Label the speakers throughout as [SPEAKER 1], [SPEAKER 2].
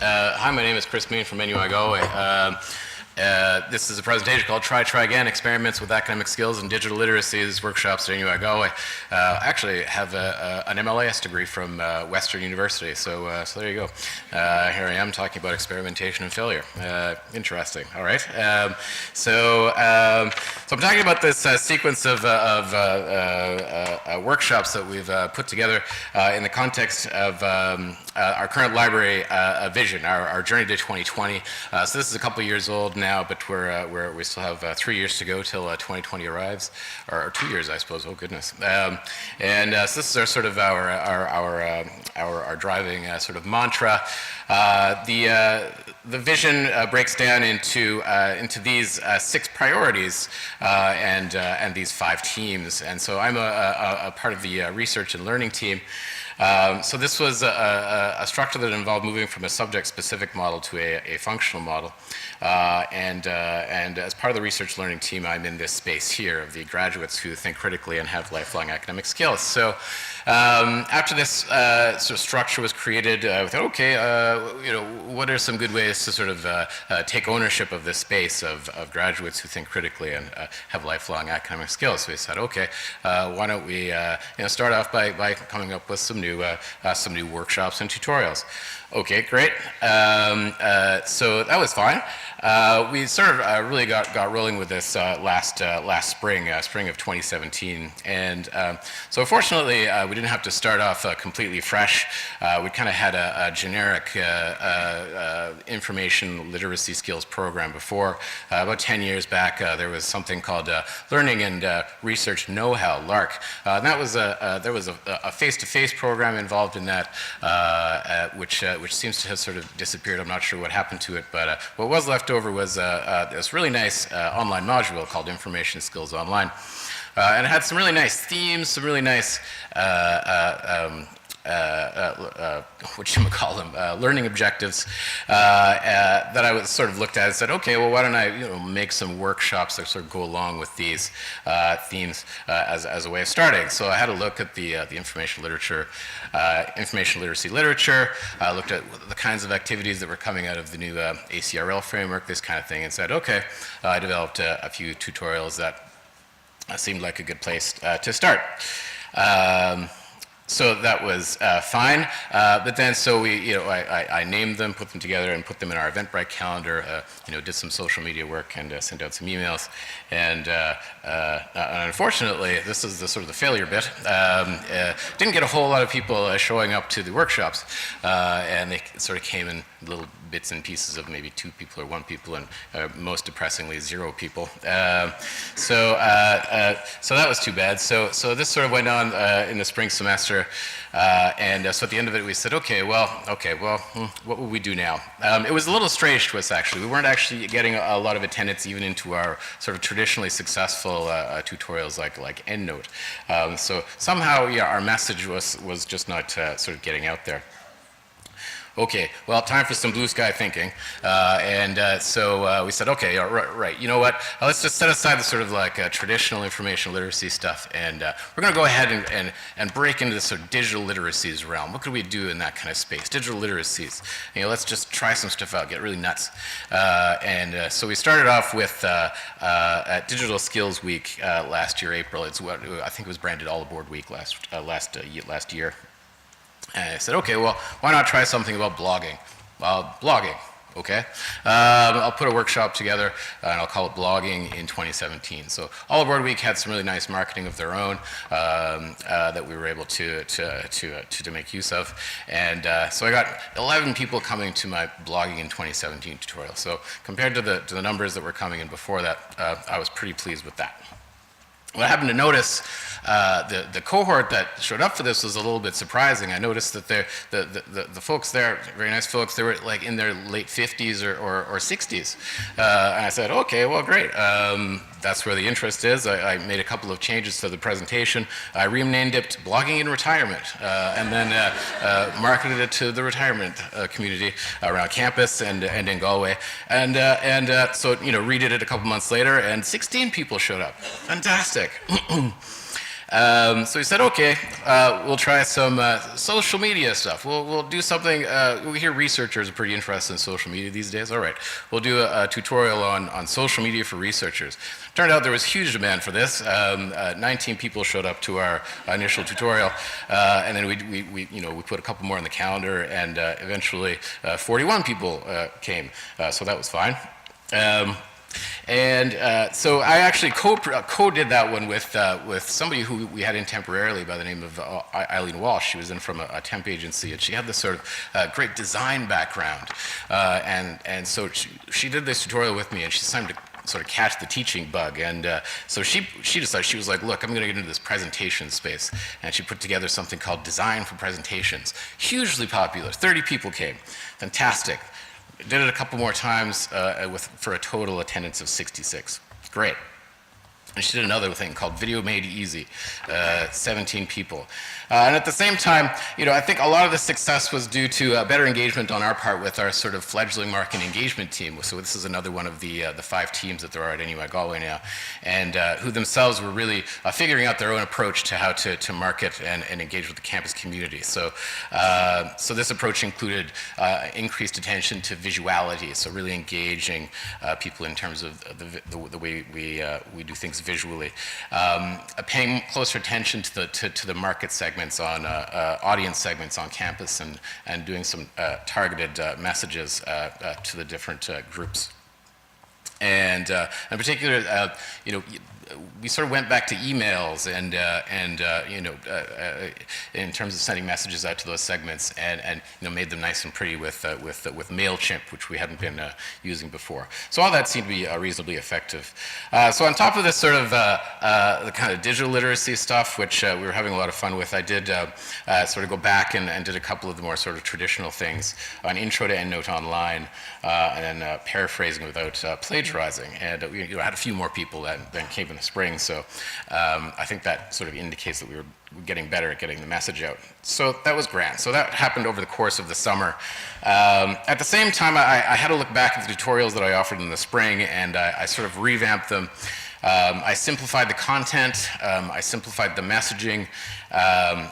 [SPEAKER 1] Hi, my name is Kristopher Meen from NUI Galway. This is a presentation called Try Again, Experiments with Academic Skills and Digital Literacies Workshops at NUI Galway. I actually have an MLAS degree from Western University, so there you go. Here I am talking about experimentation and failure. Interesting, all right. So I'm talking about this sequence of workshops that we've put together in the context of our current library vision, our journey to 2020. So this is a couple years old now, but we still have 3 years to go till 2020 arrives, or 2 years, I suppose. Oh goodness! So this is our sort of our driving sort of mantra. The vision breaks down into these 6 priorities and these 5 teams. And so I'm a part of the research and learning team. So this was a structure that involved moving from a subject-specific model to a functional model. And as part of the research learning team, I'm in this space here of the graduates who think critically and have lifelong academic skills. So after this sort of structure was created, we thought, okay, what are some good ways to sort of take ownership of this space of graduates who think critically and have lifelong academic skills? So we said, okay, why don't we start off by coming up with some new workshops and tutorials. Okay, great. So that was fine. We sort of really got rolling with this last spring, spring of 2017. And so fortunately, we didn't have to start off completely fresh. We kind of had a generic information literacy skills program before. About 10 years back, there was something called Learning and Research Know-How, LARC. And that was there was a face-to-face program involved in that, which seems to have sort of disappeared. I'm not sure what happened to it, but what was left over was this really nice online module called Information Skills Online. And it had some really nice themes, some really nice learning objectives that I was sort of looked at and said, okay, well, why don't I make some workshops that sort of go along with these themes as a way of starting. So I had a look at the information literature, information literacy literature, looked at the kinds of activities that were coming out of the new ACRL framework, this kind of thing, and said, okay, I developed a few tutorials that seemed like a good place to start. So that was fine, but then so I named them, put them together, and put them in our Eventbrite calendar. Did some social media work and sent out some emails. And unfortunately, this is the sort of the failure bit. Didn't get a whole lot of people showing up to the workshops, and they sort of came in little bits and pieces of maybe 2 people or 1 people, and most depressingly 0 people. So that was too bad. So this sort of went on in the spring semester, and so at the end of it we said, okay, well, what will we do now? It was a little strange to us actually. We weren't actually getting a lot of attendance even into our sort of traditionally successful tutorials like EndNote. So somehow, yeah, our message was just not sort of getting out there. Okay, well, time for some blue sky thinking. So we said, okay, right, you know what? Let's just set aside the sort of like traditional information literacy stuff, and we're going to go ahead and break into the sort of digital literacies realm. What could we do in that kind of space? Digital literacies. Let's just try some stuff out, get really nuts. So we started off with at Digital Skills Week last year, April. It's what I think it was branded All Aboard Week last year. And I said, okay, well, why not try something about blogging? Well, blogging, okay. I'll put a workshop together, and I'll call it Blogging in 2017. So All Aboard Week had some really nice marketing of their own that we were able to make use of. And so I got 11 people coming to my Blogging in 2017 tutorial. So compared to the numbers that were coming in before that, I was pretty pleased with that. What I happened to notice, the cohort that showed up for this was a little bit surprising. I noticed that the folks there, very nice folks, they were like in their late 50s or 60s. And I said, okay, well, great. That's where the interest is. I made a couple of changes to the presentation. I renamed it Blogging in Retirement, and then marketed it to the retirement community around campus and in Galway. And so, redid it a couple months later, and 16 people showed up. Fantastic. So we said, okay, we'll try some social media stuff. We'll do something. We hear researchers are pretty interested in social media these days. All right, we'll do a tutorial on social media for researchers. Turned out there was huge demand for this. 19 people showed up to our initial tutorial, and then we put a couple more on the calendar, and eventually 41 people came. So that was fine. So I actually co-did that one with somebody who we had in temporarily by the name of Eileen Walsh. She was in from a temp agency, and she had this sort of great design background. And so she did this tutorial with me, and she decided to sort of catch the teaching bug. And so she decided, she was like, look, I'm going to get into this presentation space. And she put together something called Design for Presentations. Hugely popular. 30 people came. Fantastic. Did it a couple more times for a total attendance of 66. Great. And she did another thing called Video Made Easy, 17 people. And at the same time, I think a lot of the success was due to better engagement on our part with our sort of fledgling marketing engagement team. So this is another one of the 5 teams that there are at NUI Galway now, and who themselves were really figuring out their own approach to how to market and engage with the campus community. So this approach included increased attention to visuality, so really engaging people in terms of the way we do things visually, paying closer attention to the market segments on audience segments on campus, and doing some targeted messages to the different groups. And in particular, we sort of went back to emails and in terms of sending messages out to those segments, and made them nice and pretty with MailChimp, which we hadn't been using before. So all that seemed to be reasonably effective. So on top of this sort of the kind of digital literacy stuff, which we were having a lot of fun with, I did sort of go back and did a couple of the more sort of traditional things, an intro to EndNote Online, and then paraphrasing without plagiarizing. And we had a few more people than came in the spring, so I think that sort of indicates that we were getting better at getting the message out. So that was grand. So that happened over the course of the summer. At the same time, I had to look back at the tutorials that I offered in the spring, and I sort of revamped them. I simplified the content, I simplified the messaging,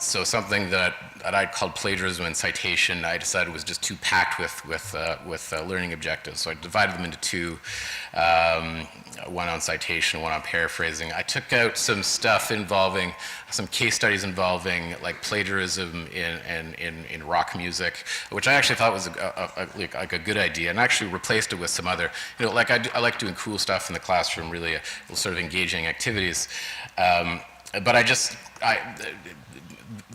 [SPEAKER 1] so something that I called plagiarism and citation, I decided was just too packed with learning objectives. So I divided them into 2, one on citation, one on paraphrasing. I took out some stuff involving, some case studies involving like plagiarism in rock music, which I actually thought was like a good idea, and actually replaced it with some other, like I like doing cool stuff in the classroom, really sort of engaging activities. But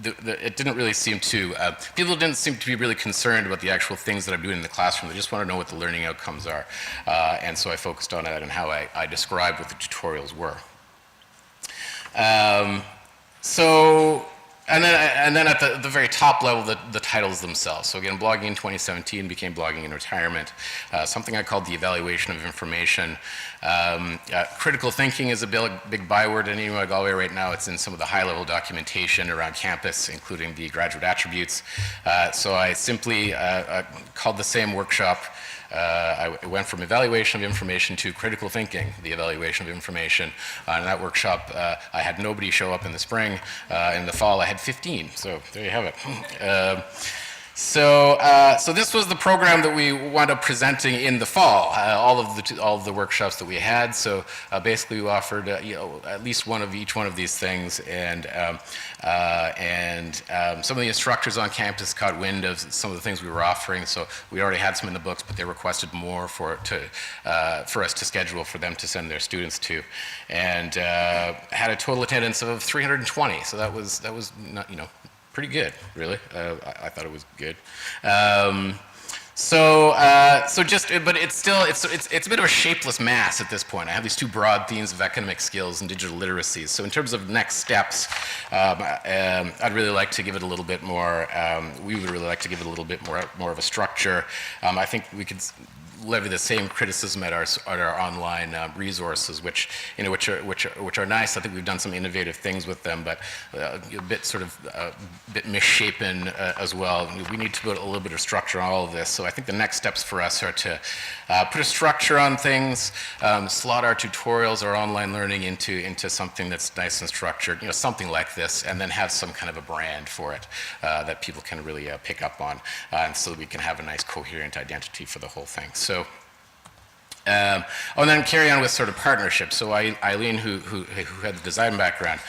[SPEAKER 1] it didn't really seem to, people didn't seem to be really concerned about the actual things that I'm doing in the classroom. They just want to know what the learning outcomes are. And so I focused on that and how I described what the tutorials were. And then at the very top level, the titles themselves. So again, blogging in 2017 became blogging in retirement. Something I called the evaluation of information. Critical thinking is a big byword in NUI Galway right now. It's in some of the high-level documentation around campus, including the graduate attributes. So I simply called the same workshop. I went from evaluation of information to critical thinking, the evaluation of information. In that workshop, I had nobody show up in the spring. In the fall, I had 15. So there you have it. So this was the program that we wound up presenting in the fall, all of the workshops that we had. So basically we offered at least each one of these things, and some of the instructors on campus caught wind of some of the things we were offering. So we already had some in the books, but they requested more for us to schedule for them to send their students to, and had a total attendance of 320. So that was not, pretty good, really. I thought it was good. But it's a bit of a shapeless mass at this point. I have these 2 broad themes of academic skills and digital literacies. So in terms of next steps, I'd really like to give it a little bit more. We would really like to give it a little bit more of a structure. I think we could levy the same criticism at our online resources, which are nice. I think we've done some innovative things with them, but a bit misshapen as well. We need to put a little bit of structure on all of this. So I think the next steps for us are to put a structure on things, slot our tutorials, our online learning into something that's nice and structured, something like this, and then have some kind of a brand for it that people can really pick up on, and so that we can have a nice coherent identity for the whole thing. So, and then carry on with sort of partnerships. So Eileen, who had the design background,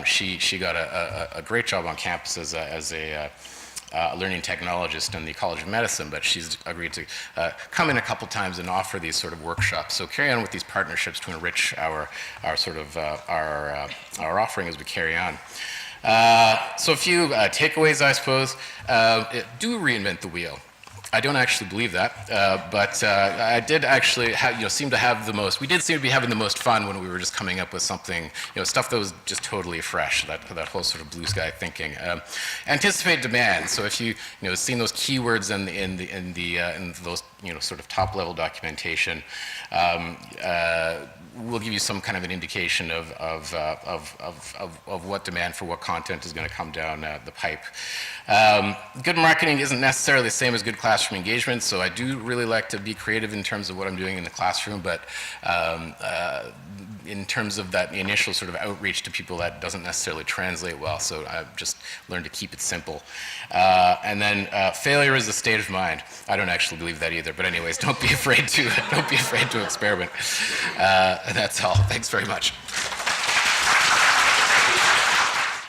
[SPEAKER 1] she got a great job on campus as a learning technologist in the College of Medicine, but she's agreed to come in a couple times and offer these sort of workshops. So carry on with these partnerships to enrich our offering as we carry on. So a few takeaways, I suppose. Do reinvent the wheel. I don't actually believe that, but I did actually seem to have the most. We did seem to be having the most fun when we were just coming up with something, stuff that was just totally fresh. That whole sort of blue sky thinking. Anticipate demand. So if you seen those keywords in those sort of top level documentation, we'll give you some kind of an indication of what demand for what content is going to come down the pipe. Good marketing isn't necessarily the same as good classroom engagement, so I do really like to be creative in terms of what I'm doing in the classroom, but in terms of that initial sort of outreach to people, that doesn't necessarily translate well, so I've just learned to keep it simple. And then failure is a state of mind. I don't actually believe that either, but anyways, don't be afraid to experiment. That's all. Thanks very much.